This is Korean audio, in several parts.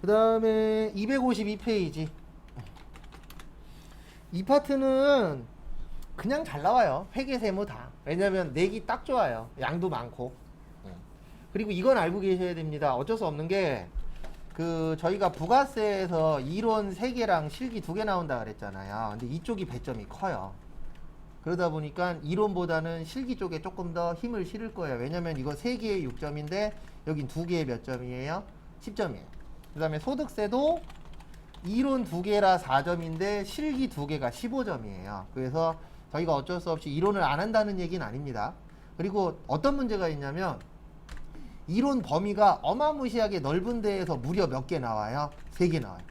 그 다음에 252페이지. 이 파트는 그냥 잘 나와요. 회계세무 다. 왜냐면 내기 딱 좋아요. 양도 많고. 그리고 이건 알고 계셔야 됩니다. 어쩔 수 없는 게 저희가 부가세에서 이론 3개랑 실기 2개 나온다 그랬잖아요. 근데 이쪽이 배점이 커요. 그러다 보니까 이론보다는 실기 쪽에 조금 더 힘을 실을 거예요. 왜냐면 이거 3개의 6점인데 여긴 2개의 몇 점이에요? 10점이에요. 그 다음에 소득세도 이론 2개라 4점인데 실기 2개가 15점이에요. 그래서 저희가 어쩔 수 없이 이론을 안 한다는 얘기는 아닙니다. 그리고 어떤 문제가 있냐면 이론 범위가 어마무시하게 넓은 데에서 무려 몇 개 나와요? 3개 나와요.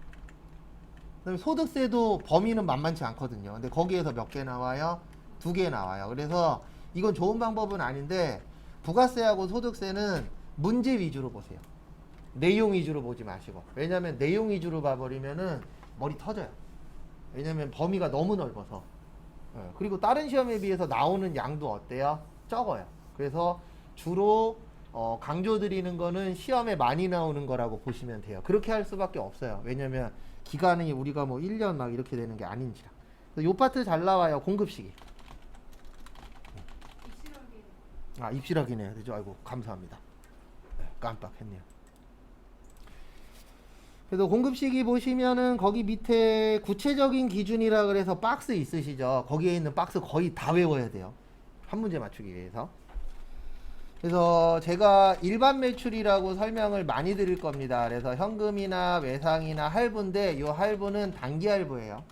그다음에 소득세도 범위는 만만치 않거든요. 근데 거기에서 몇 개 나와요? 2개 나와요. 그래서 이건 좋은 방법은 아닌데 부가세하고 소득세는 문제 위주로 보세요. 내용 위주로 보지 마시고. 왜냐면 내용 위주로 봐버리면은 머리 터져요. 왜냐면 범위가 너무 넓어서. 그리고 다른 시험에 비해서 나오는 양도 어때요? 적어요. 그래서 주로 강조드리는 거는 시험에 많이 나오는 거라고 보시면 돼요. 그렇게 할 수밖에 없어요. 왜냐면 기간이 우리가 뭐 1년 막 이렇게 되는 게 아닌지라. 요 파트 잘 나와요. 공급시기. 아, 입실하기네요. 그죠? 아이고, 감사합니다. 깜빡했네요. 그래서 공급시기 보시면은 거기 밑에 구체적인 기준이라 그래서 박스 있으시죠? 거기에 있는 박스 거의 다 외워야 돼요. 한 문제 맞추기 위해서. 그래서 제가 일반 매출이라고 설명을 많이 드릴 겁니다. 그래서 현금이나 외상이나 할부인데 이 할부는 단기 할부예요.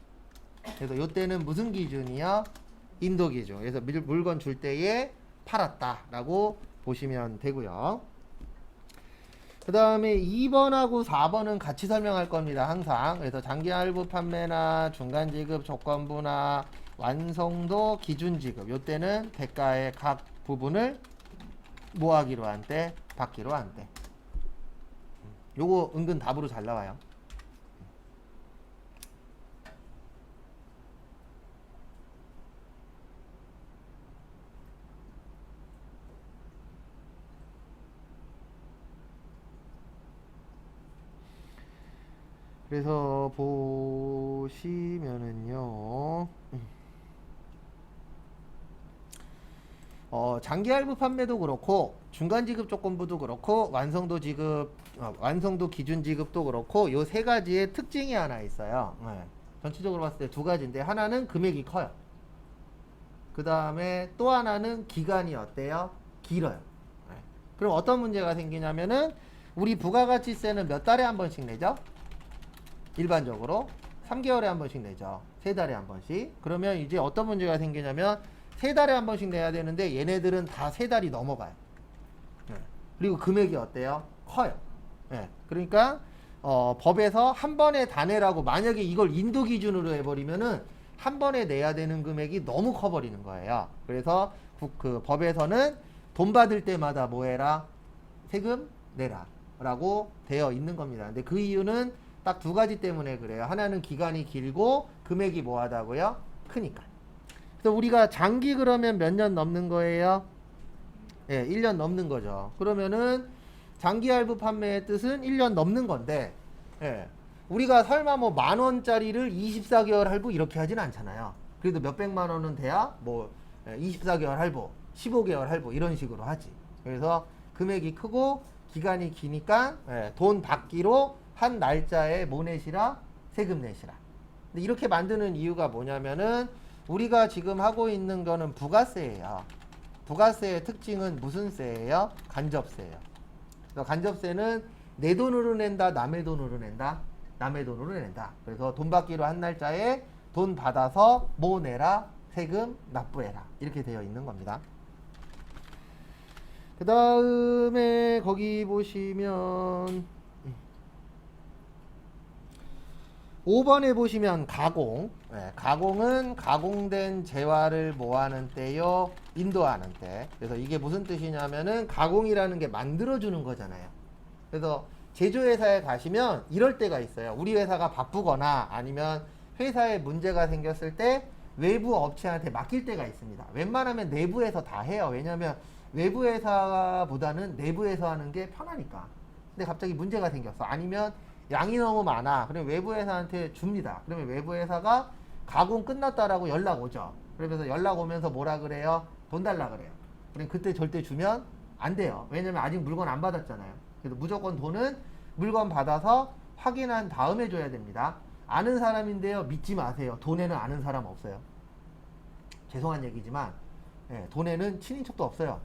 그래서 이때는 무슨 기준이요? 인도 기준. 그래서 물건 줄 때에 팔았다라고 보시면 되고요. 그 다음에 2번하고 4번은 같이 설명할 겁니다. 항상. 그래서 장기 할부 판매나 중간 지급 조건부나 완성도 기준 지급. 이때는 대가의 각 부분을 뭐 하기로 한 때? 받기로 한 때. 요거 은근 답으로 잘 나와요. 그래서 보시면은요. 장기 할부 판매도 그렇고 중간 지급 조건부도 그렇고 완성도 지급 완성도 기준 지급도 그렇고 요 세 가지의 특징이 하나 있어요. 전체적으로 봤을 때 두 가지인데 하나는 금액이 커요. 그 다음에 또 하나는 기간이 어때요? 길어요. 그럼 어떤 문제가 생기냐면은 우리 부가가치세는 몇 달에 한 번씩 내죠? 일반적으로 3개월에 한 번씩 내죠. 3달에 한 번씩. 그러면 이제 어떤 문제가 생기냐면 3달에 한 번씩 내야 되는데 얘네들은 다 3달이 넘어가요. 그리고 금액이 어때요? 커요. 그러니까 법에서 한 번에 다 내라고 만약에 이걸 인도 기준으로 해버리면은 한 번에 내야 되는 금액이 너무 커버리는 거예요. 그래서 그 법에서는 돈 받을 때마다 뭐 해라? 세금 내라 라고 되어 있는 겁니다. 근데 그 이유는 딱 두 가지 때문에 그래요. 하나는 기간이 길고 금액이 뭐하다고요? 크니까. 그래서 우리가 장기 그러면 몇 년 넘는 거예요? 1년 넘는 거죠. 그러면은 장기 할부 판매의 뜻은 1년 넘는 건데 우리가 설마 뭐 10,000원짜리를 24개월 할부 이렇게 하진 않잖아요. 그래도 몇백만 원은 돼야 뭐 24개월 할부, 15개월 할부 이런 식으로 하지. 그래서 금액이 크고 기간이 기니까 돈 받기로 한 날짜에 뭐 내시라? 세금 내시라. 근데 이렇게 만드는 이유가 뭐냐면은 우리가 지금 하고 있는 거는 부가세예요. 부가세의 특징은 무슨 세예요? 간접세예요. 그래서 간접세는 내 돈으로 낸다, 남의 돈으로 낸다, 남의 돈으로 낸다. 그래서 돈 받기로 한 날짜에 돈 받아서 뭐 내라? 세금 납부해라. 이렇게 되어 있는 겁니다. 그 다음에 거기 보시면 5번에 보시면 가공. 가공은 가공된 재화를 뭐 하는 때요? 인도하는 때. 그래서 이게 무슨 뜻이냐면은 가공이라는 게 만들어주는 거잖아요. 그래서 제조회사에 가시면 이럴 때가 있어요. 우리 회사가 바쁘거나 아니면 회사에 문제가 생겼을 때 외부 업체한테 맡길 때가 있습니다. 웬만하면 내부에서 다 해요. 왜냐면 외부 회사보다는 내부에서 하는 게 편하니까. 근데 갑자기 문제가 생겼어. 아니면 양이 너무 많아. 그러면 외부 회사한테 줍니다. 그러면 외부 회사가 가공 끝났다라고 연락 오죠. 그러면서 연락 오면서 뭐라 그래요? 돈 달라 그래요. 그럼 그때 절대 주면 안 돼요. 왜냐면 아직 물건 안 받았잖아요. 그래서 무조건 돈은 물건 받아서 확인한 다음에 줘야 됩니다. 아는 사람인데요. 믿지 마세요. 돈에는 아는 사람 없어요. 죄송한 얘기지만 돈에는 친인척도 없어요.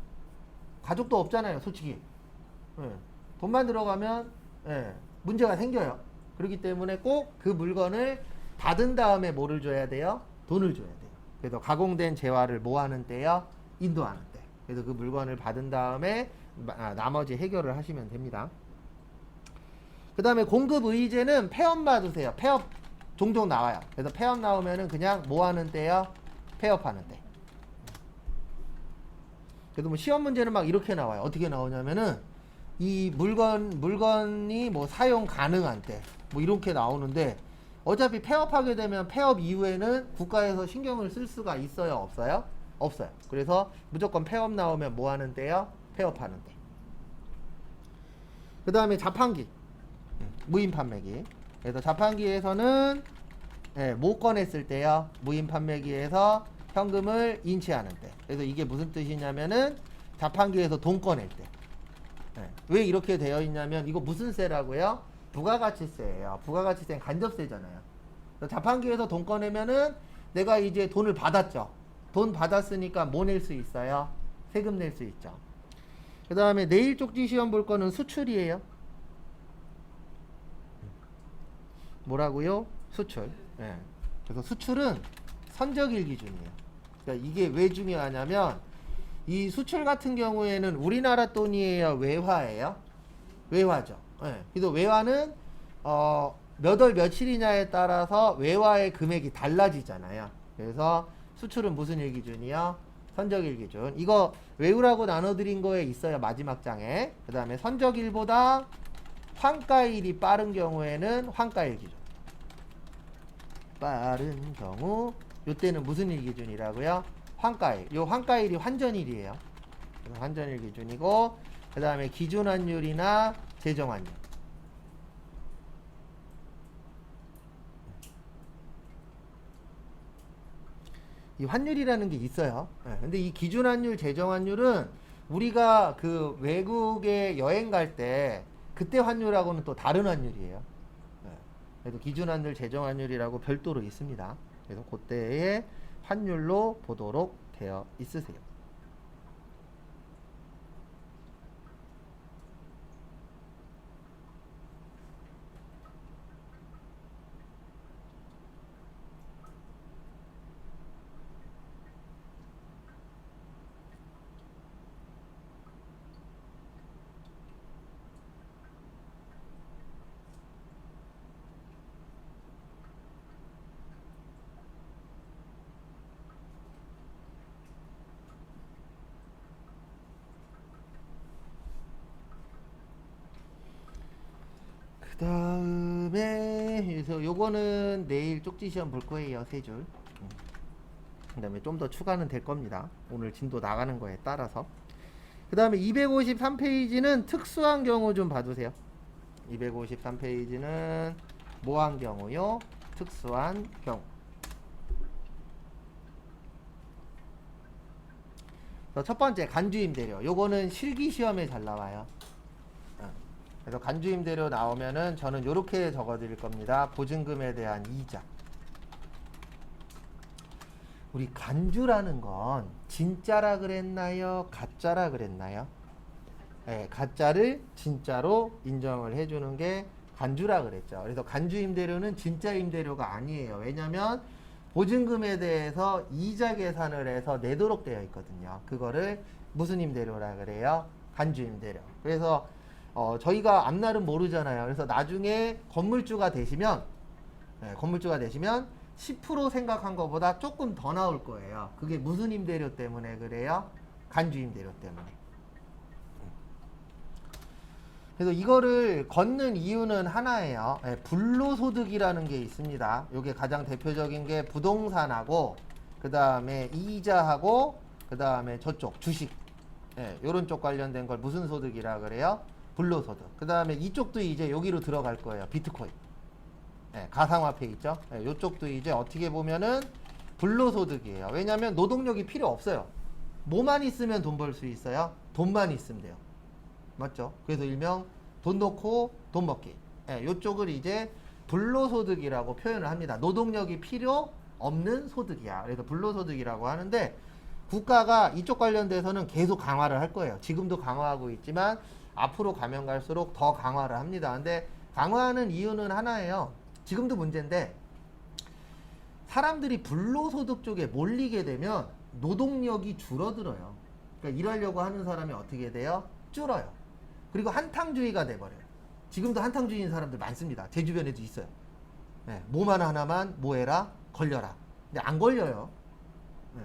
가족도 없잖아요. 솔직히. 돈만 들어가면 문제가 생겨요. 그렇기 때문에 꼭 그 물건을 받은 다음에 뭐를 줘야 돼요? 돈을 줘야 돼요. 그래서 가공된 재화를 뭐 하는 때요? 인도하는 때. 그래서 그 물건을 받은 다음에 나머지 해결을 하시면 됩니다. 그 다음에 공급 의제는 폐업 받으세요. 폐업 종종 나와요. 그래서 폐업 나오면은 그냥 뭐 하는 때요? 폐업하는 때. 그래도 뭐 시험 문제는 막 이렇게 나와요. 어떻게 나오냐면은 이 물건이 뭐 사용 가능한 때 뭐 이렇게 나오는데 어차피 폐업하게 되면 폐업 이후에는 국가에서 신경을 쓸 수가 있어요? 없어요? 없어요. 그래서 무조건 폐업 나오면 뭐 하는 때요? 폐업하는 때. 그 다음에 자판기. 무인 판매기. 그래서 자판기에서는 못 꺼냈을 때요. 무인 판매기에서 현금을 인치하는 때. 그래서 이게 무슨 뜻이냐면은 자판기에서 돈 꺼낼 때. 왜 이렇게 되어 있냐면 이거 무슨 세라고요? 부가가치세예요. 부가가치세는 간접세잖아요. 자판기에서 돈 꺼내면은 내가 이제 돈을 받았죠. 돈 받았으니까 뭐 낼 수 있어요? 세금 낼 수 있죠. 그 다음에 내일 쪽지 시험 볼 거는 수출이에요. 뭐라고요? 수출. 그래서 수출은 선적일 기준이에요. 그러니까 이게 왜 중요하냐면 이 수출 같은 경우에는 우리나라 돈이에요? 외화예요? 외화죠. 그래서 외화는 몇 월 며칠이냐에 따라서 외화의 금액이 달라지잖아요. 그래서 수출은 무슨 일 기준이요? 선적일 기준. 이거 외우라고 나눠드린 거에 있어요. 마지막 장에. 그 다음에 선적일보다 환가일이 빠른 경우에는 환가일 기준. 빠른 경우 요때는 무슨 일 기준이라고요? 환가일. 요 환가일이 환전일이에요. 환전일 기준이고 그 다음에 기준환율이나 제정환율. 이 환율이라는 게 있어요. 근데 이 기준환율, 제정환율은 우리가 그 외국에 여행 갈 때 그때 환율하고는 또 다른 환율이에요. 그래도 기준환율, 제정환율이라고 별도로 있습니다. 그래서 그때의 환율로 보도록 되어 있으세요. 그 다음에 그래서 요거는 내일 쪽지 시험 볼 거예요. 3줄. 그 다음에 좀 더 추가는 될 겁니다. 오늘 진도 나가는 거에 따라서. 그 다음에 253페이지는 특수한 경우 좀 봐주세요. 253페이지는 뭐한 경우요? 특수한 경우. 첫 번째 간주임대료. 요거는 실기시험에 잘 나와요. 그래서 간주임대료 나오면은 저는 요렇게 적어 드릴 겁니다. 보증금에 대한 이자. 우리 간주라는 건 진짜라 그랬나요? 가짜라 그랬나요? 가짜를 진짜로 인정을 해주는 게 간주라 그랬죠. 그래서 간주임대료는 진짜 임대료가 아니에요. 왜냐면 보증금에 대해서 이자 계산을 해서 내도록 되어 있거든요. 그거를 무슨 임대료라 그래요? 간주임대료. 그래서 저희가 앞날은 모르잖아요. 그래서 나중에 건물주가 되시면 10% 생각한 것보다 조금 더 나올 거예요. 그게 무슨 임대료 때문에 그래요? 간주임대료 때문에. 그래서 이거를 걷는 이유는 하나예요. 불로소득이라는 게 있습니다. 이게 가장 대표적인 게 부동산하고 그 다음에 이자하고 그 다음에 저쪽 주식 요런 쪽 관련된 걸 무슨 소득이라 그래요? 불로소득. 그 다음에 이쪽도 이제 여기로 들어갈 거예요. 비트코인. 네, 가상화폐 있죠. 네, 이쪽도 이제 어떻게 보면은 불로소득이에요. 왜냐하면 노동력이 필요 없어요. 뭐만 있으면 돈 벌 수 있어요? 돈만 있으면 돼요. 맞죠? 그래서 일명 돈 넣고 돈 먹기. 네, 이쪽을 이제 불로소득이라고 표현을 합니다. 노동력이 필요 없는 소득이야. 그래서 불로소득이라고 하는데 국가가 이쪽 관련돼서는 계속 강화를 할 거예요. 지금도 강화하고 있지만 앞으로 가면 갈수록 더 강화를 합니다. 근데 강화하는 이유는 하나예요. 지금도 문제인데 사람들이 불로소득 쪽에 몰리게 되면 노동력이 줄어들어요. 그러니까 일하려고 하는 사람이 어떻게 돼요? 줄어요. 그리고 한탕주의가 돼버려요. 지금도 한탕주의인 사람들 많습니다. 제 주변에도 있어요. 네, 뭐만 하나만 뭐해라? 걸려라. 근데 안 걸려요. 네.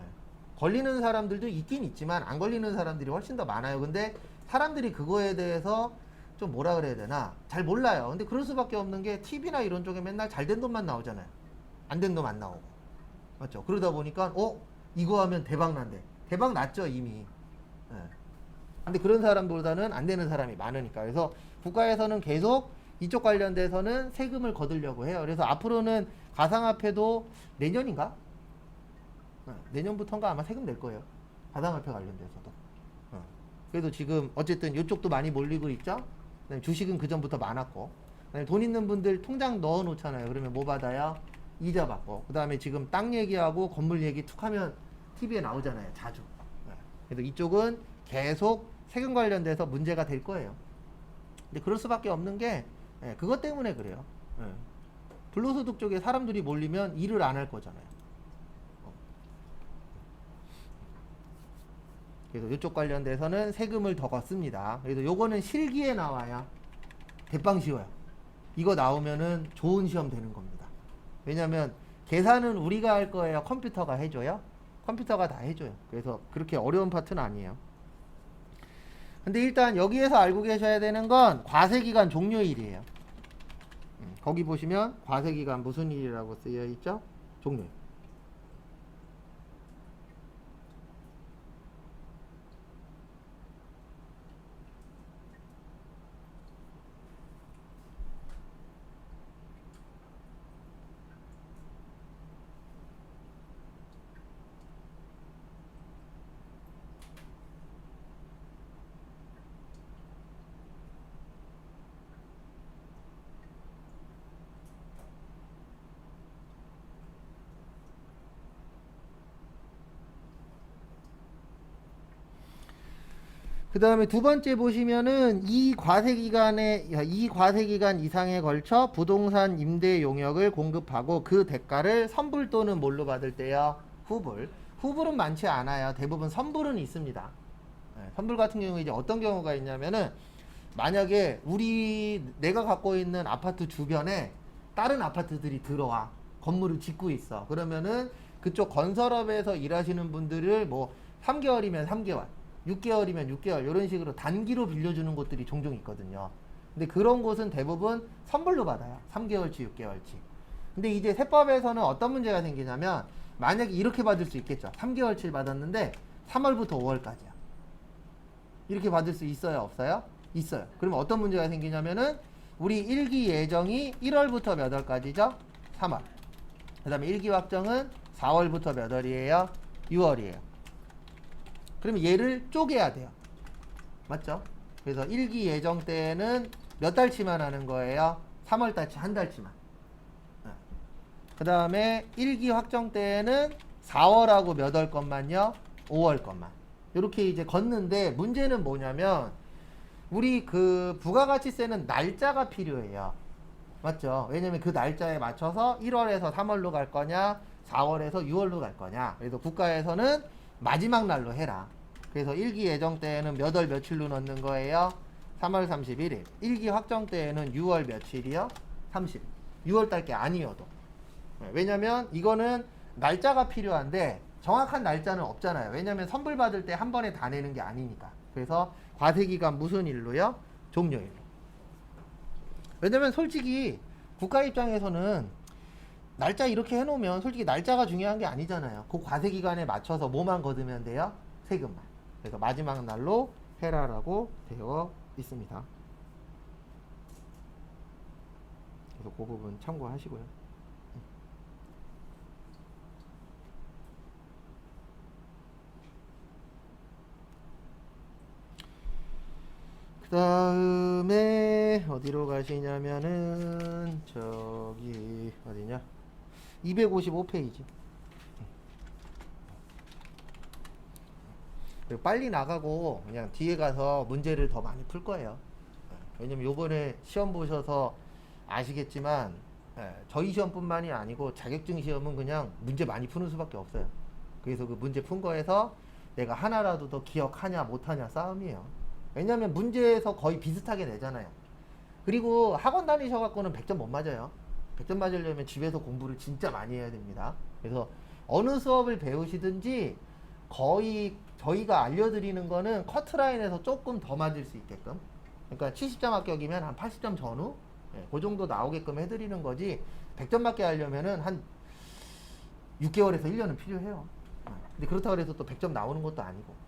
걸리는 사람들도 있긴 있지만 안 걸리는 사람들이 훨씬 더 많아요. 근데 사람들이 그거에 대해서 좀 뭐라 그래야 되나 잘 몰라요. 근데 그럴 수밖에 없는 게 TV나 이런 쪽에 맨날 잘 된 돈만 나오잖아요. 안 된 돈 안 나오고. 맞죠? 그러다 보니까 이거 하면 대박 난대. 대박 났죠 이미. 네. 근데 그런 사람보다는 안 되는 사람이 많으니까. 그래서 국가에서는 계속 이쪽 관련돼서는 세금을 거두려고 해요. 그래서 앞으로는 가상화폐도 내년인가? 내년부터인가 아마 세금 낼 거예요. 가상화폐 관련돼서도. 그래도 지금 어쨌든 이쪽도 많이 몰리고 있죠. 그다음에 주식은 그 전부터 많았고. 그다음에 돈 있는 분들 통장 넣어 놓잖아요. 그러면 뭐 받아요? 이자 받고. 그다음에 지금 땅 얘기하고 건물 얘기 툭하면 TV에 나오잖아요. 자주. 그래서 이쪽은 계속 세금 관련돼서 문제가 될 거예요. 근데 그럴 수밖에 없는 게 그것 때문에 그래요. 불로소득 쪽에 사람들이 몰리면 일을 안 할 거잖아요. 그래서 이쪽 관련돼서는 세금을 더 걷습니다. 그래서 요거는 실기에 나와요. 대빵 쉬워요. 이거 나오면은 좋은 시험 되는 겁니다. 왜냐면 계산은 우리가 할 거예요. 컴퓨터가 해줘요. 컴퓨터가 다 해줘요. 그래서 그렇게 어려운 파트는 아니에요. 근데 일단 여기에서 알고 계셔야 되는 건 과세기간 종료일이에요. 거기 보시면 과세기간 무슨 일이라고 쓰여 있죠? 종료일. 그 다음에 두 번째 보시면은 이 과세기간 이상에 걸쳐 부동산 임대 용역을 공급하고 그 대가를 선불 또는 뭘로 받을 때요? 후불. 후불은 많지 않아요. 대부분 선불은 있습니다. 선불 같은 경우에 이제 어떤 경우가 있냐면은 만약에 내가 갖고 있는 아파트 주변에 다른 아파트들이 들어와 건물을 짓고 있어. 그러면은 그쪽 건설업에서 일하시는 분들을 뭐 3개월이면 3개월 6개월이면 6개월 이런 식으로 단기로 빌려주는 곳들이 종종 있거든요. 근데 그런 곳은 대부분 선불로 받아요. 3개월치 6개월치. 근데 이제 세법에서는 어떤 문제가 생기냐면 만약에 이렇게 받을 수 있겠죠. 3개월치를 받았는데 3월부터 5월까지야. 이렇게 받을 수 있어요? 없어요? 있어요. 그러면 어떤 문제가 생기냐면은 우리 1기 예정이 1월부터 몇 월까지죠? 3월. 그 다음에 1기 확정은 4월부터 몇 월이에요? 6월이에요. 그러면 얘를 쪼개야 돼요. 맞죠? 그래서 1기 예정 때는 몇 달치만 하는 거예요? 3월 달치 한 달치만. 그 다음에 1기 확정 때는 4월하고 몇 월 것만요? 5월 것만. 이렇게 이제 걷는데 문제는 뭐냐면 우리 그 부가가치세는 날짜가 필요해요. 맞죠? 왜냐면 그 날짜에 맞춰서 1월에서 3월로 갈 거냐 4월에서 6월로 갈 거냐. 그래서 국가에서는 마지막 날로 해라. 그래서 1기 예정 때에는 몇 월 며칠로 넣는 거예요? 3월 31일. 1기 확정 때에는 6월 며칠이요? 30일. 6월 달 게 아니어도. 왜냐면 이거는 날짜가 필요한데 정확한 날짜는 없잖아요. 왜냐면 선불 받을 때 한 번에 다 내는 게 아니니까. 그래서 과세기간 무슨 일로요? 종료일로. 왜냐면 솔직히 국가 입장에서는 날짜 이렇게 해놓으면 솔직히 날짜가 중요한 게 아니잖아요. 그 과세기간에 맞춰서 뭐만 거두면 돼요? 세금만. 그래서 마지막 날로 해라라고 되어 있습니다. 그래서 그 부분 참고하시고요. 그 다음에 어디로 가시냐면은 저기 어디냐 255페이지. 빨리 나가고 그냥 뒤에 가서 문제를 더 많이 풀 거예요. 왜냐면 요번에 시험 보셔서 아시겠지만 저희 시험뿐만이 아니고 자격증 시험은 그냥 문제 많이 푸는 수밖에 없어요. 그래서 그 문제 푼 거에서 내가 하나라도 더 기억하냐 못하냐 싸움이에요. 왜냐면 문제에서 거의 비슷하게 내잖아요. 그리고 학원 다니셔갖고는 100점 못 맞아요. 100점 맞으려면 집에서 공부를 진짜 많이 해야 됩니다. 그래서 어느 수업을 배우시든지 거의 저희가 알려드리는 거는 커트라인에서 조금 더 맞을 수 있게끔, 그러니까 70점 합격이면 한 80점 전후 그 정도 나오게끔 해드리는 거지 100점 맞게 하려면은 한 6개월에서 1년은 필요해요. 근데 그렇다고 해서 또 100점 나오는 것도 아니고.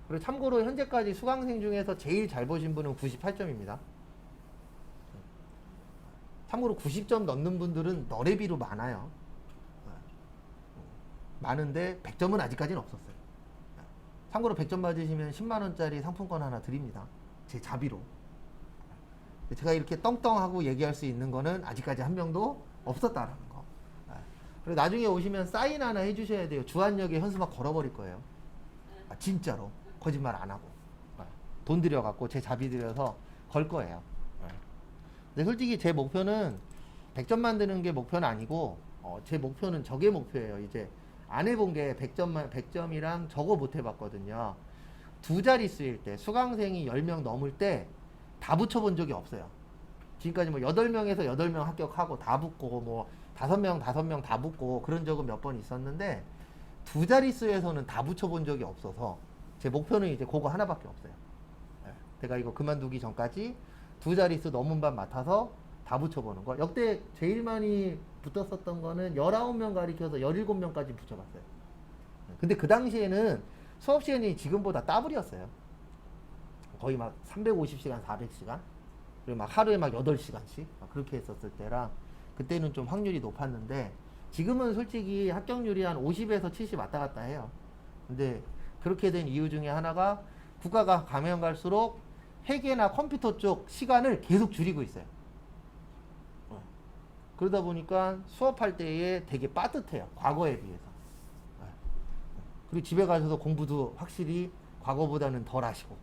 그리고 참고로 현재까지 수강생 중에서 제일 잘 보신 분은 98점입니다. 참고로 90점 넣는 분들은 너레비로 많아요. 많은데 100점은 아직까지는 없었어요. 참고로 100점 맞으시면 10만원짜리 상품권 하나 드립니다. 제 자비로. 제가 이렇게 떵떵하고 얘기할 수 있는 거는 아직까지 한 명도 없었다라는 거. 그리고 나중에 오시면 사인 하나 해주셔야 돼요. 주한역에 현수막 걸어버릴 거예요. 진짜로. 거짓말 안 하고. 돈 들여갖고 제 자비 들여서 걸 거예요. 근데 솔직히 제 목표는 100점 만드는 게 목표는 아니고, 제 목표는 저게 목표예요. 이제 안 해본 게 100점이랑 저거 못 해봤거든요. 두 자릿수일 때, 수강생이 10명 넘을 때 다 붙여본 적이 없어요. 지금까지 뭐 8명에서 8명 합격하고 다 붙고, 뭐 5명 다 붙고 그런 적은 몇 번 있었는데, 두 자릿수에서는 다 붙여본 적이 없어서 제 목표는 이제 그거 하나밖에 없어요. 제가 이거 그만두기 전까지 두 자릿수 넘은 반 맡아서 다 붙여보는 거. 역대 제일 많이 붙었었던 거는 19명 가리켜서 17명까지 붙여봤어요. 근데 그 당시에는 수업 시간이 지금보다 따블이었어요. 거의 막 350시간, 400시간. 그리고 막 하루에 막 8시간씩 그렇게 했었을 때라 그때는 좀 확률이 높았는데, 지금은 솔직히 합격률이 한 50에서 70 왔다 갔다 해요. 근데 그렇게 된 이유 중에 하나가 국가가 가면 갈수록 회계나 컴퓨터 쪽 시간을 계속 줄이고 있어요. 그러다 보니까 수업할 때에 되게 빠듯해요. 과거에 비해서. 그리고 집에 가셔서 공부도 확실히 과거보다는 덜 하시고.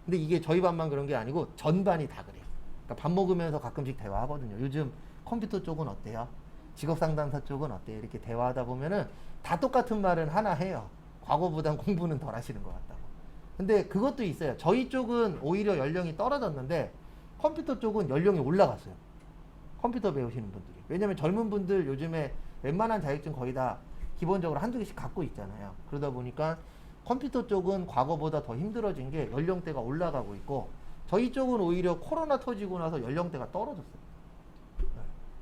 근데 이게 저희 반만 그런 게 아니고 전반이 다 그래요. 그러니까 밥 먹으면서 가끔씩 대화하거든요. 요즘 컴퓨터 쪽은 어때요? 직업상담사 쪽은 어때요? 이렇게 대화하다 보면은 다 똑같은 말은 하나 해요. 과거보단 공부는 덜 하시는 것 같다고. 근데 그것도 있어요. 저희 쪽은 오히려 연령이 떨어졌는데 컴퓨터 쪽은 연령이 올라갔어요. 컴퓨터 배우시는 분들이. 왜냐면 젊은 분들 요즘에 웬만한 자격증 거의 다 기본적으로 한두 개씩 갖고 있잖아요. 그러다 보니까 컴퓨터 쪽은 과거보다 더 힘들어진 게 연령대가 올라가고 있고, 저희 쪽은 오히려 코로나 터지고 나서 연령대가 떨어졌어요.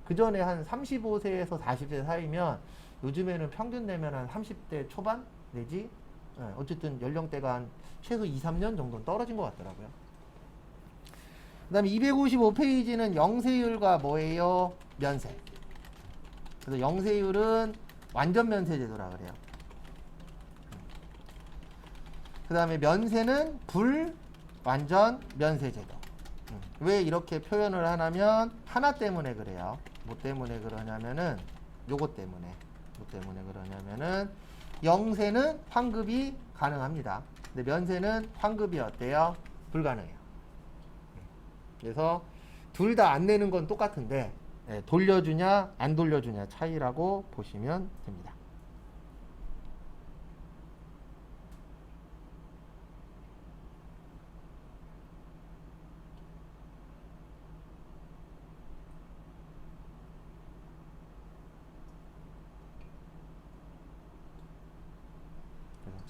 그 전에 한 35세에서 40세 사이면 요즘에는 평균 내면 한 30대 초반 내지 어쨌든 연령대가 한 최소 2, 3년 정도는 떨어진 것 같더라고요. 그 다음에 255페이지는 영세율과 뭐예요? 면세. 그래서 영세율은 완전 면세 제도라 그래요. 그 다음에 면세는 불완전 면세 제도. 왜 이렇게 표현을 하냐면 하나 때문에 그래요. 뭐 때문에 그러냐면은 요거 때문에. 뭐 때문에 그러냐면은 영세는 환급이 가능합니다. 근데 면세는 환급이 어때요? 불가능해요. 그래서 둘 다 안 내는 건 똑같은데 돌려주냐 안 돌려주냐 차이라고 보시면 됩니다.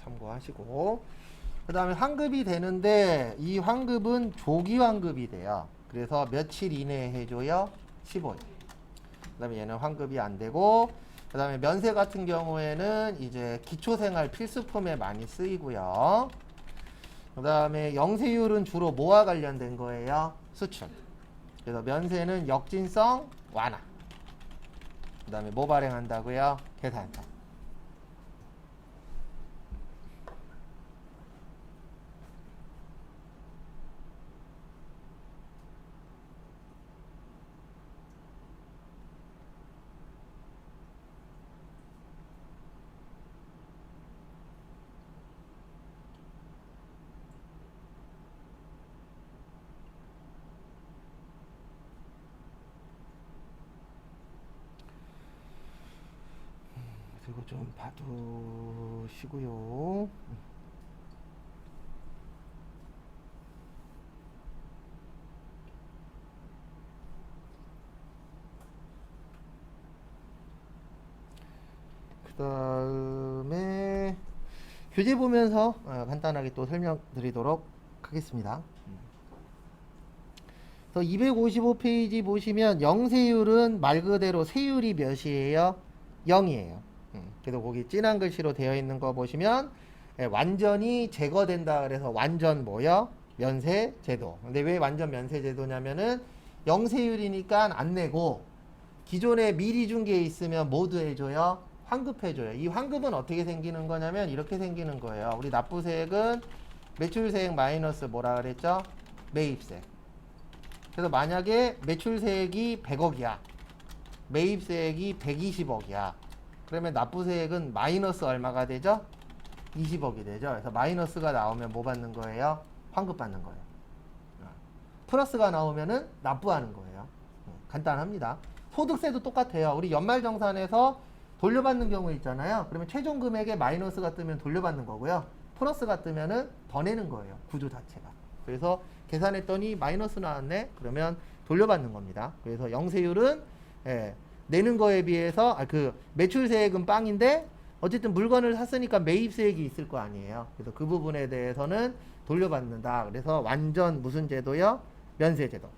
참고하시고, 그 다음에 환급이 되는데 이 환급은 조기 환급이 돼요. 그래서 며칠 이내에 해줘요? 15일. 그 다음에 얘는 환급이 안 되고, 그 다음에 면세 같은 경우에는 이제 기초생활 필수품에 많이 쓰이고요. 그 다음에 영세율은 주로 뭐와 관련된 거예요? 수출. 그래서 면세는 역진성 완화. 그 다음에 뭐 발행한다고요? 계산서. 그리고 좀 봐두시고요. 그 다음에 교재 보면서 간단하게 또 설명드리도록 하겠습니다. 그래서 255페이지 보시면 영세율은 말 그대로 세율이 몇이에요? 0이에요. 그래서 거기 진한 글씨로 되어 있는 거 보시면 완전히 제거된다 그래서 완전 뭐요? 면세 제도. 근데 왜 완전 면세 제도냐면은 영세율이니까 안 내고 기존에 미리 준 게 있으면 모두 해줘요? 환급해줘요. 이 환급은 어떻게 생기는 거냐면 이렇게 생기는 거예요. 우리 납부세액은 매출세액 마이너스 뭐라 그랬죠? 매입세. 그래서 만약에 매출세액이 100억이야. 매입세액이 120억이야. 그러면 납부세액은 마이너스 얼마가 되죠? 20억이 되죠. 그래서 마이너스가 나오면 뭐 받는 거예요? 환급 받는 거예요. 플러스가 나오면은 납부하는 거예요. 간단합니다. 소득세도 똑같아요. 우리 연말정산에서 돌려받는 경우 있잖아요. 그러면 최종 금액에 마이너스가 뜨면 돌려받는 거고요. 플러스가 뜨면은 더 내는 거예요. 구조 자체가. 그래서 계산했더니 마이너스 나왔네? 그러면 돌려받는 겁니다. 그래서 영세율은 내는 거에 비해서 그 매출세액은 빵인데 어쨌든 물건을 샀으니까 매입세액이 있을 거 아니에요. 그래서 그 부분에 대해서는 돌려받는다. 그래서 완전 무슨 제도요? 면세제도.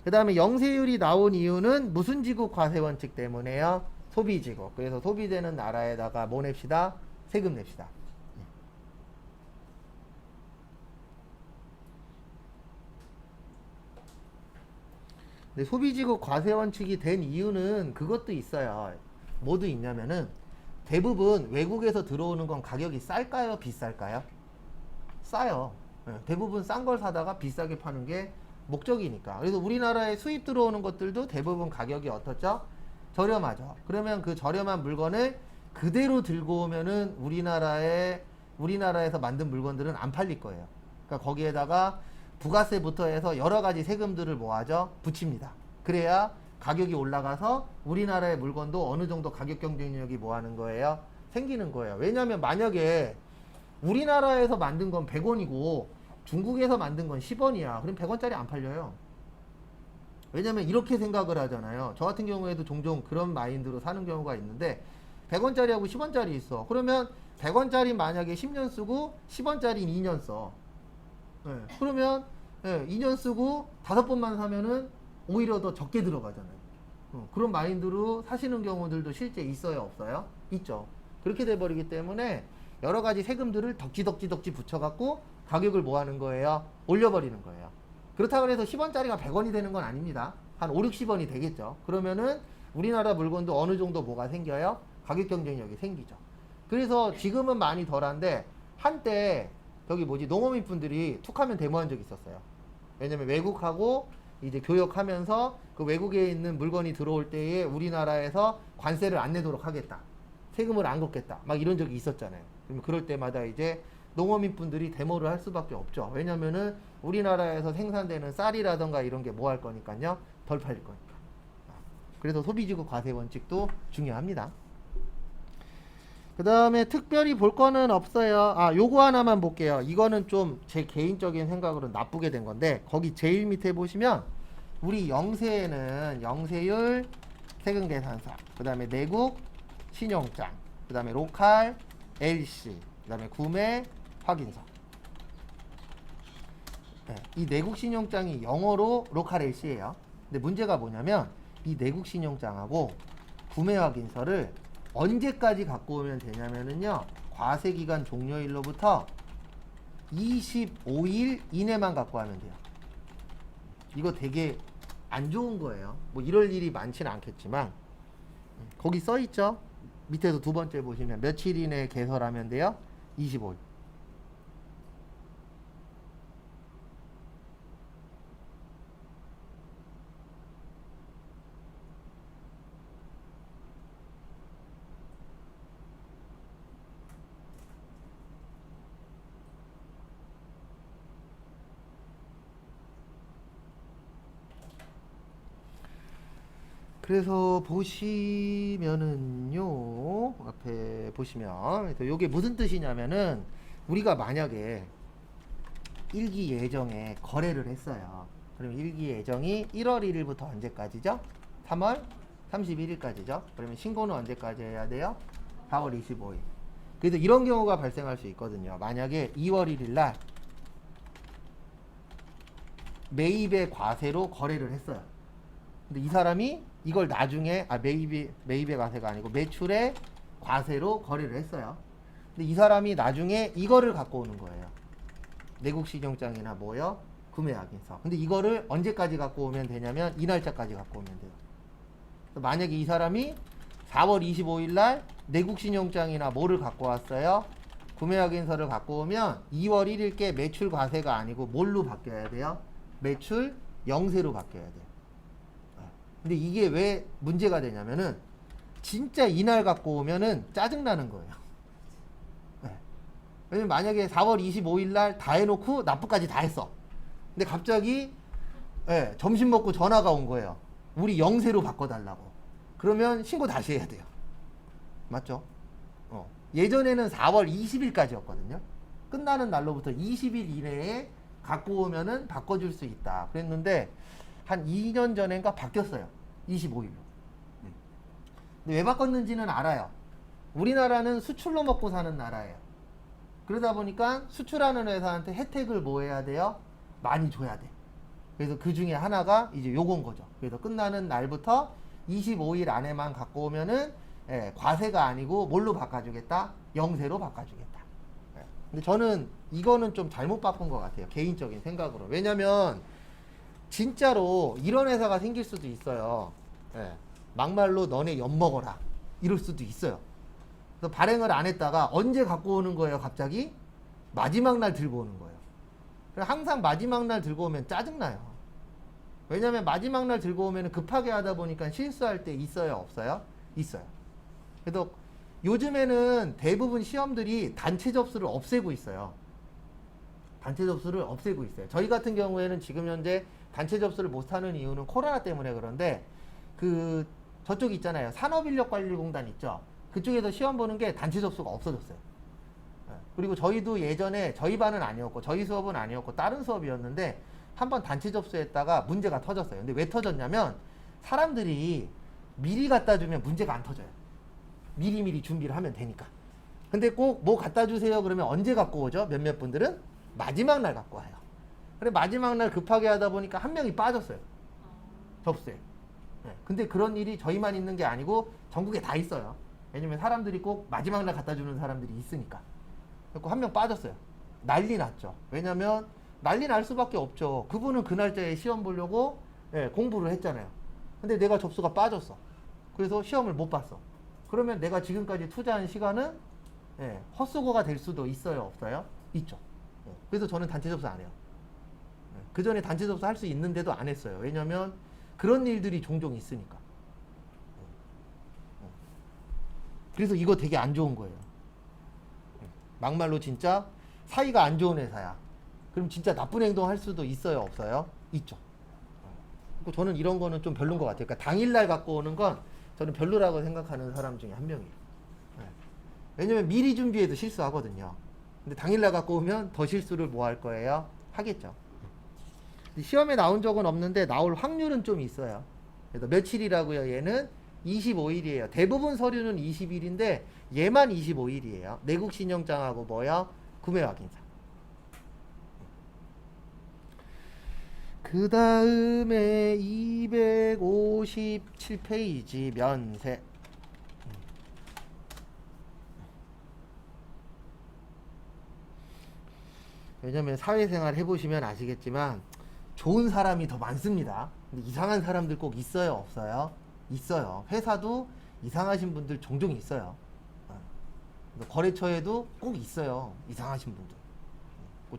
그 다음에 영세율이 나온 이유는 무슨 지국 과세 원칙 때문에요? 소비지국. 그래서 소비되는 나라에다가 뭐 냅시다? 세금 냅시다. 근데 소비지국 과세 원칙이 된 이유는 그것도 있어요. 뭐도 있냐면은 대부분 외국에서 들어오는 건 가격이 쌀까요? 비쌀까요? 싸요. 대부분 싼 걸 사다가 비싸게 파는 게 목적이니까. 그래서 우리나라에 수입 들어오는 것들도 대부분 가격이 어떻죠? 저렴하죠. 그러면 그 저렴한 물건을 그대로 들고 오면은 우리나라에서 만든 물건들은 안 팔릴 거예요. 그러니까 거기에다가 부가세부터 해서 여러 가지 세금들을 뭐 하죠? 붙입니다. 그래야 가격이 올라가서 우리나라의 물건도 어느 정도 가격 경쟁력이 뭐 하는 거예요? 생기는 거예요. 왜냐하면 만약에 우리나라에서 만든 건 100원이고 중국에서 만든 건 10원이야. 그럼 100원짜리 안 팔려요. 왜냐면 이렇게 생각을 하잖아요. 저 같은 경우에도 종종 그런 마인드로 사는 경우가 있는데 100원짜리하고 10원짜리 있어. 그러면 100원짜리 만약에 10년 쓰고 10원짜리 2년 써. 그러면 2년 쓰고 5번만 사면은 오히려 더 적게 들어가잖아요. 그런 마인드로 사시는 경우들도 실제 있어요, 없어요? 있죠. 그렇게 돼버리기 때문에 여러 가지 세금들을 덕지 붙여갖고 가격을 뭐 하는 거예요? 올려버리는 거예요. 그렇다고 해서 10원짜리가 100원이 되는 건 아닙니다. 한 5, 60원이 되겠죠. 그러면은 우리나라 물건도 어느 정도 뭐가 생겨요? 가격 경쟁력이 생기죠. 그래서 지금은 많이 덜한데 한때 저기 농어민 분들이 툭하면 데모한 적이 있었어요. 왜냐면 외국하고 이제 교역하면서 그 외국에 있는 물건이 들어올 때에 우리나라에서 관세를 안 내도록 하겠다. 세금을 안 걷겠다. 막 이런 적이 있었잖아요. 그러면 그럴 때마다 이제 농어민 분들이 데모를 할 수밖에 없죠. 왜냐면은 우리나라에서 생산되는 쌀이라던가 이런 게 뭐 할 거니까요. 덜 팔릴 거니까. 그래서 소비지국 과세 원칙도 중요합니다. 그 다음에 특별히 볼 거는 없어요. 요거 하나만 볼게요. 이거는 좀 제 개인적인 생각으로 나쁘게 된 건데 거기 제일 밑에 보시면 우리 영세에는 영세율, 세금계산서, 그 다음에 내국, 신용장, 그 다음에 로컬, LC, 그 다음에 구매, 확인서. 이 내국 신용장이 영어로 로컬 LC예요. 근데 문제가 뭐냐면 이 내국 신용장하고 구매 확인서를 언제까지 갖고 오면 되냐면은요, 과세기간 종료일로부터 25일 이내만 갖고 하면 돼요. 이거 되게 안 좋은 거예요. 뭐 이럴 일이 많지는 않겠지만 거기 써 있죠. 밑에서 두 번째 보시면 며칠 이내에 개설하면 돼요? 25일. 그래서 보시면은요, 앞에 보시면, 그래서 이게 무슨 뜻이냐면은, 우리가 만약에 일기 예정에 거래를 했어요. 그러면 일기 예정이 1월 1일부터 언제까지죠? 3월 31일까지죠? 그러면 신고는 언제까지 해야 돼요? 4월 25일. 그래서 이런 경우가 발생할 수 있거든요. 만약에 2월 1일 날 매입의 과세로 거래를 했어요. 근데 이 사람이 이걸 나중에 매입의 과세가 아니고 매출의 과세로 거래를 했어요. 근데 이 사람이 나중에 이거를 갖고 오는 거예요. 내국신용장이나 뭐요? 구매확인서. 근데 이거를 언제까지 갖고 오면 되냐면 이 날짜까지 갖고 오면 돼요. 만약에 이 사람이 4월 25일 날 내국신용장이나 뭐를 갖고 왔어요? 구매확인서를 갖고 오면 2월 1일께 매출 과세가 아니고 뭘로 바뀌어야 돼요? 매출 영세로 바뀌어야 돼요. 근데 이게 왜 문제가 되냐면은 진짜 이날 갖고 오면은 짜증나는 거예요. 네. 왜냐면 만약에 4월 25일 날 다 해놓고 납부까지 다 했어. 근데 갑자기 네, 점심 먹고 전화가 온 거예요. 우리 영세로 바꿔달라고. 그러면 신고 다시 해야 돼요. 맞죠? 예전에는 4월 20일까지였거든요. 끝나는 날로부터 20일 이내에 갖고 오면은 바꿔줄 수 있다. 그랬는데 한 2년 전인가 바뀌었어요. 25일로. 근데 왜 바꿨는지는 알아요. 우리나라는 수출로 먹고 사는 나라예요. 그러다 보니까 수출하는 회사한테 혜택을 뭐 해야 돼요? 많이 줘야 돼. 그래서 그 중에 하나가 이제 요건 거죠. 그래서 끝나는 날부터 25일 안에만 갖고 오면은 과세가 아니고 뭘로 바꿔주겠다? 영세로 바꿔주겠다. 근데 저는 이거는 좀 잘못 바꾼 것 같아요. 개인적인 생각으로. 왜냐면 진짜로 이런 회사가 생길 수도 있어요. 막말로 너네 엿먹어라. 이럴 수도 있어요. 그래서 발행을 안 했다가 언제 갖고 오는 거예요, 갑자기? 마지막 날 들고 오는 거예요. 항상 마지막 날 들고 오면 짜증나요. 왜냐면 마지막 날 들고 오면 급하게 하다 보니까 실수할 때 있어요, 없어요? 있어요. 그래서 요즘에는 대부분 시험들이 단체 접수를 없애고 있어요. 단체 접수를 없애고 있어요. 저희 같은 경우에는 지금 현재 단체 접수를 못하는 이유는 코로나 때문에 그런데 저쪽 있잖아요. 산업인력관리공단 있죠. 그쪽에서 시험 보는 게 단체 접수가 없어졌어요. 그리고 저희도 예전에 저희 반은 아니었고 저희 수업은 아니었고 다른 수업이었는데 한번 단체 접수했다가 문제가 터졌어요. 근데 왜 터졌냐면 사람들이 미리 갖다 주면 문제가 안 터져요. 미리미리 준비를 하면 되니까. 근데 꼭 뭐 갖다 주세요 그러면 언제 갖고 오죠? 몇몇 분들은 마지막 날 갖고 와요. 그래 마지막 날 급하게 하다 보니까 한 명이 빠졌어요. 접수에. 근데 그런 일이 저희만 있는 게 아니고 전국에 다 있어요. 왜냐면 사람들이 꼭 마지막 날 갖다 주는 사람들이 있으니까. 그래서 한 명 빠졌어요. 난리 났죠. 왜냐면 난리 날 수밖에 없죠. 그분은 그 날짜에 시험 보려고 공부를 했잖아요. 근데 내가 접수가 빠졌어. 그래서 시험을 못 봤어. 그러면 내가 지금까지 투자한 시간은 헛수고가 될 수도 있어요, 없어요? 있죠. 그래서 저는 단체 접수 안 해요. 그 전에 단체 접수 할 수 있는데도 안 했어요. 왜냐면 그런 일들이 종종 있으니까. 그래서 이거 되게 안 좋은 거예요. 막말로 진짜 사이가 안 좋은 회사야. 그럼 진짜 나쁜 행동 할 수도 있어요, 없어요? 있죠. 저는 이런 거는 좀 별로인 것 같아요. 그러니까 당일날 갖고 오는 건 저는 별로라고 생각하는 사람 중에 한 명이에요. 왜냐면 미리 준비해도 실수하거든요. 근데 당일날 갖고 오면 더 실수를 뭐 할 거예요? 하겠죠. 시험에 나온 적은 없는데 나올 확률은 좀 있어요. 그래서 며칠이라고요? 얘는 25일이에요. 대부분 서류는 20일인데 얘만 25일이에요. 내국신용장하고 뭐요? 구매확인서. 그 다음에 257페이지 면세. 왜냐면 사회생활 해보시면 아시겠지만 좋은 사람이 더 많습니다. 근데 이상한 사람들 꼭 있어요, 없어요? 있어요. 회사도 이상하신 분들 종종 있어요. 거래처에도 꼭 있어요, 이상하신 분들.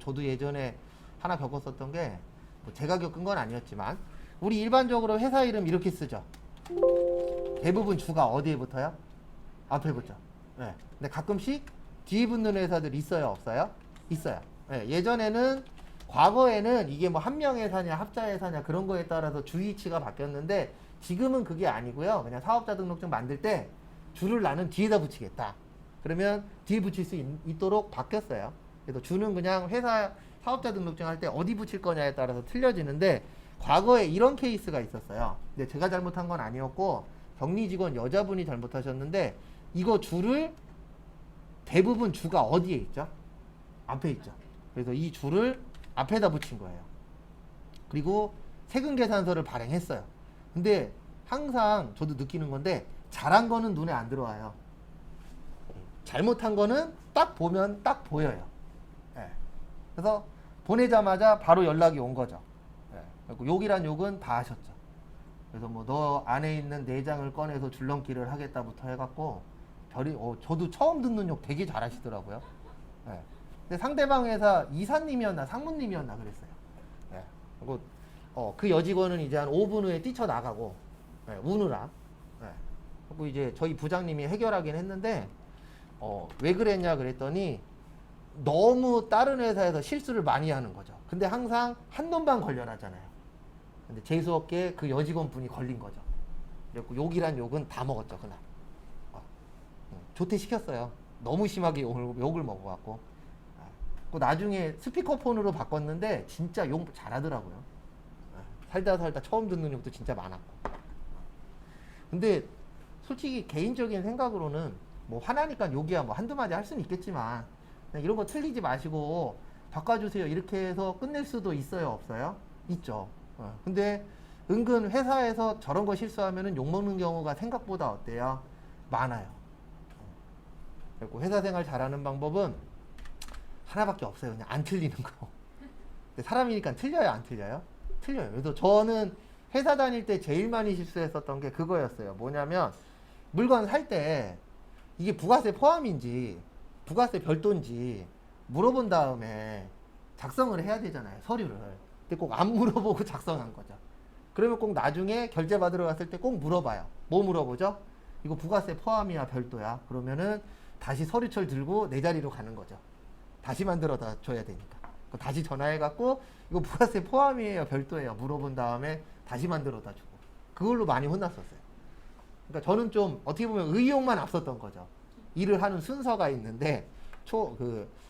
저도 예전에 하나 겪었었던 게, 뭐 제가 겪은 건 아니었지만, 우리 일반적으로 회사 이름 이렇게 쓰죠. 대부분 주가 어디에 붙어요? 앞에 붙죠. 네. 근데 가끔씩 뒤에 붙는 회사들 있어요, 없어요? 있어요. 네. 예전에는, 과거에는 이게 뭐 한명회사냐 합자회사냐 그런 거에 따라서 주 위치가 바뀌었는데, 지금은 그게 아니고요. 그냥 사업자 등록증 만들 때 주를 나는 뒤에다 붙이겠다. 그러면 뒤에 붙일 수 있도록 바뀌었어요. 그래서 주는 그냥 회사 사업자 등록증 할 때 어디 붙일 거냐에 따라서 틀려지는데, 과거에 이런 케이스가 있었어요. 근데 제가 잘못한 건 아니었고 격리 직원 여자분이 잘못하셨는데, 이거 주를 대부분 주가 어디에 있죠? 앞에 있죠. 그래서 이 주를 앞에다 붙인 거예요. 그리고 세금 계산서를 발행했어요. 근데 항상 저도 느끼는 건데, 잘한 거는 눈에 안 들어와요. 잘못한 거는 딱 보면 딱 보여요. 예. 그래서 보내자마자 바로 연락이 온 거죠. 예. 그리고 욕이란 욕은 다 하셨죠. 그래서 뭐 너 안에 있는 내장을 꺼내서 줄넘기를 하겠다부터 해갖고 저도 처음 듣는 욕 되게 잘하시더라고요. 예. 근데 상대방 회사 이사님이었나 상무님이었나 그랬어요. 예. 그리고 그 여직원은 이제 한 5분 후에 뛰쳐나가고, 예, 우느라. 예. 그리고 이제 저희 부장님이 해결하긴 했는데, 왜 그랬냐 그랬더니, 너무 다른 회사에서 실수를 많이 하는 거죠. 근데 항상 한 놈만 걸려나잖아요. 근데 재수없게 그 여직원 분이 걸린 거죠. 그래서 욕이란 욕은 다 먹었죠, 그날. 조퇴시켰어요. 너무 심하게 욕을 먹어갖고. 나중에 스피커폰으로 바꿨는데 진짜 욕 잘하더라고요. 살다 처음 듣는 욕도 진짜 많았고. 근데 솔직히 개인적인 생각으로는 뭐 화나니까 욕이야 뭐 한두 마디 할 수는 있겠지만, 그냥 이런 거 틀리지 마시고 바꿔주세요 이렇게 해서 끝낼 수도 있어요, 없어요? 있죠. 근데 은근 회사에서 저런 거 실수하면은 욕먹는 경우가 생각보다 어때요? 많아요. 그리고 회사 생활 잘하는 방법은 하나밖에 없어요. 그냥 안 틀리는 거. 근데 사람이니까 틀려요, 안 틀려요? 틀려요. 그래서 저는 회사 다닐 때 제일 많이 실수했었던 게 그거였어요. 뭐냐면, 물건 살 때 이게 부가세 포함인지 부가세 별도인지 물어본 다음에 작성을 해야 되잖아요, 서류를. 근데 꼭 안 물어보고 작성한 거죠. 그러면 꼭 나중에 결제 받으러 갔을 때 꼭 물어봐요. 뭐 물어보죠? 이거 부가세 포함이야 별도야? 그러면은 다시 서류철 들고 내 자리로 가는 거죠. 다시 만들어다 줘야 되니까. 다시 전화해갖고 이거 부가세 포함이에요 별도예요 물어본 다음에 다시 만들어다 주고. 그걸로 많이 혼났었어요. 그러니까 저는 좀 어떻게 보면 의욕만 앞섰던 거죠. 일을 하는 순서가 있는데,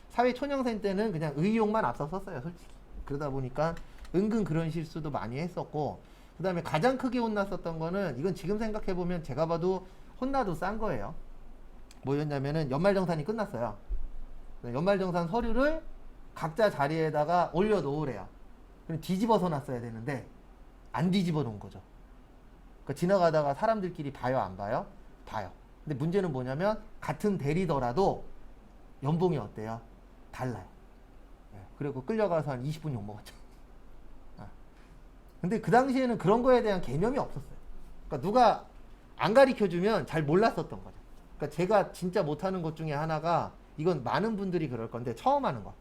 사회 초년생 때는 그냥 의욕만 앞섰었어요, 솔직히. 그러다 보니까 은근 그런 실수도 많이 했었고, 그 다음에 가장 크게 혼났었던 거는, 이건 지금 생각해보면 제가 봐도 혼나도 싼 거예요. 뭐였냐면은 연말정산이 끝났어요. 연말정산 서류를 각자 자리에다가 올려놓으래요. 그럼 뒤집어서 놨어야 되는데 안 뒤집어 놓은 거죠. 그러니까 지나가다가 사람들끼리 봐요, 안 봐요? 봐요. 근데 문제는 뭐냐면, 같은 대리더라도 연봉이 어때요? 달라요. 그리고 끌려가서 한 20분 욕먹었죠. 근데 그 당시에는 그런 거에 대한 개념이 없었어요. 그러니까 누가 안 가르쳐주면 잘 몰랐었던 거죠. 그러니까 제가 진짜 못하는 것 중에 하나가, 이건 많은 분들이 그럴 건데, 처음 하는 거.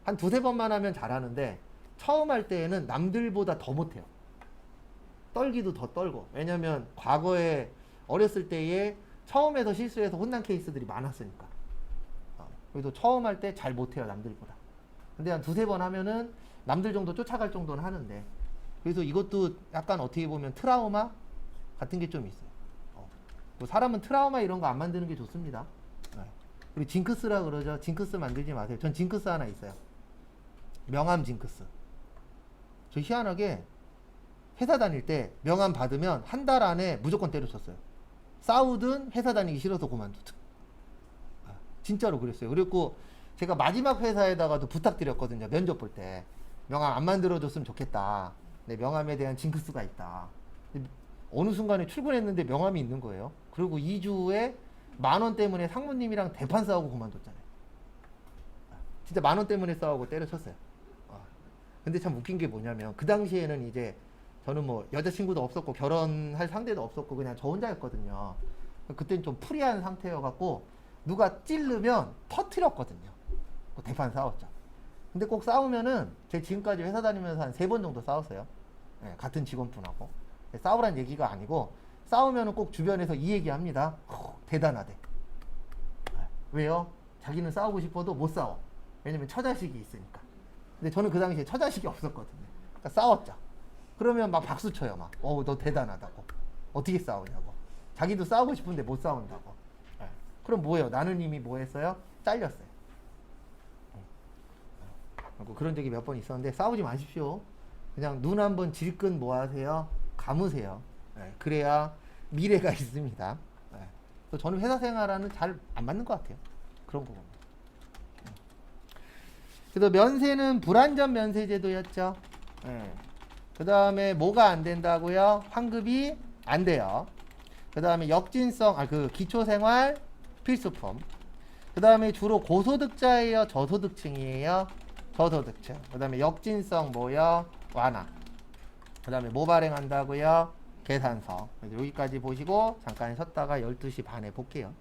한 두세 번만 하면 잘하는데, 처음 할 때에는 남들보다 더 못해요. 떨기도 더 떨고. 왜냐면 과거에 어렸을 때에 처음에서 실수해서 혼난 케이스들이 많았으니까. 그래도 처음 할 때 잘 못해요, 남들보다. 근데 한 두세 번 하면은 남들 정도 쫓아갈 정도는 하는데, 그래서 이것도 약간 어떻게 보면 트라우마 같은 게 좀 있어요. 뭐 사람은 트라우마 이런 거 안 만드는 게 좋습니다. 그리고 징크스라 그러죠. 징크스 만들지 마세요. 전 징크스 하나 있어요. 명함 징크스. 저 희한하게 회사 다닐 때 명함 받으면 한 달 안에 무조건 때려쳤어요. 싸우든 회사 다니기 싫어서 그만두든. 진짜로 그랬어요. 그리고 제가 마지막 회사에다가도 부탁드렸거든요, 면접 볼 때. 명함 안 만들어줬으면 좋겠다. 내 명함에 대한 징크스가 있다. 어느 순간에 출근했는데 명함이 있는 거예요. 그리고 2주에 10,000원 때문에 상무님이랑 대판 싸우고 그만뒀잖아요. 진짜 10,000원 때문에 싸우고 때려쳤어요. 근데 참 웃긴 게 뭐냐면 그 당시에는 이제 저는 뭐 여자친구도 없었고 결혼할 상대도 없었고 그냥 저 혼자였거든요. 그때는 좀 프리한 상태여갖고 누가 찌르면 터트렸거든요. 대판 싸웠죠. 근데 꼭 싸우면은 제 지금까지 회사 다니면서 한 3번 정도 싸웠어요. 네, 같은 직원분하고. 싸우란 얘기가 아니고 싸우면은 꼭 주변에서 이 얘기 합니다. 대단하대. 왜요? 자기는 싸우고 싶어도 못 싸워. 왜냐면 처자식이 있으니까. 근데 저는 그 당시에 처자식이 없었거든요. 그러니까 싸웠죠. 그러면 막 박수 쳐요. 막, 너 대단하다고. 어떻게 싸우냐고. 자기도 싸우고 싶은데 못 싸운다고. 네. 그럼 뭐예요? 나는 이미 뭐 했어요? 잘렸어요. 그런 적이 몇 번 있었는데 싸우지 마십시오. 그냥 눈 한번 질끈 뭐 하세요? 감으세요. 네. 그래야 미래가 있습니다. 네. 저는 회사 생활하는 잘 안 맞는 것 같아요. 그런 거 보면. 그래서 면세는 불완전 면세제도였죠. 네. 그 다음에 뭐가 안 된다고요? 환급이 안 돼요. 그 다음에 역진성, 기초생활 필수품. 그 다음에 주로 고소득자예요? 저소득층이에요? 저소득층. 그 다음에 역진성 뭐요? 완화. 그 다음에 뭐 발행한다고요? 계산서. 여기까지 보시고 잠깐 쉬었다가 12시 반에 볼게요.